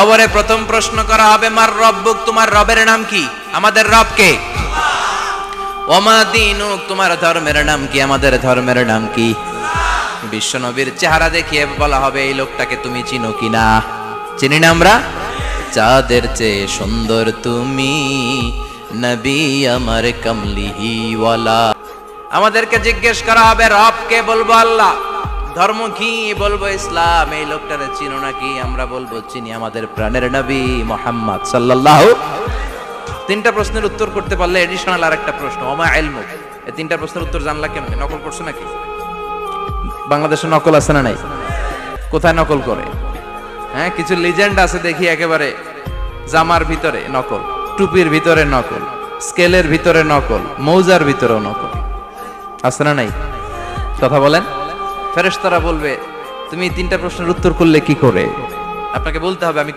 কবরে প্রথম প্রশ্ন করা হবে, মার রব্বুক, তোমার রবের নাম কি? আমাদের রব কে? ওমা দীনুক, তোমার ধর্মের নাম কি? আমাদের ধর্মের নাম কি? বিশ্বনবীর চেহারা দেখিয়ে বলা হবে, এই লোকটাকে তুমি চিনো কিনা? চিনি না আমরা? চাঁদের চেয়ে সুন্দর তুমি, নবী আমার কমলিহি ওয়ালা। আমাদেরকে জিজ্ঞেস করা হবে রব কে? বলবো আল্লাহ। ধর্ম কি? বলবো ইসলাম। এই লোকটারে চিনো নাকি? আমরা বলবো চিনি, আমাদের প্রাণের নবী মুহাম্মদ সাল্লাল্লাহু। তিনটা প্রশ্নের উত্তর করতে পারলে এডিশনাল আরেকটা প্রশ্ন, ওমা ইলমুক। এই তিনটা প্রশ্নের উত্তর জানলা কেমনে? নকল করছো নাকি? বাংলাদেশে নকল আছে না নাই? কোথায় নকল করে? হ্যাঁ, কিছু লিজেন্ড আছে দেখি, একেবারে জামার ভিতরে নকল, টুপির ভিতরে নকল, স্কেলের ভিতরে নকল, মৌজার ভিতরেও নকল। আছে না নাই? কথা বলেন। ফেরেশতারা বলবে, তুমি তিনটা প্রশ্নের উত্তর করলে কি করে? আপনাকে বলতে হবে, আমি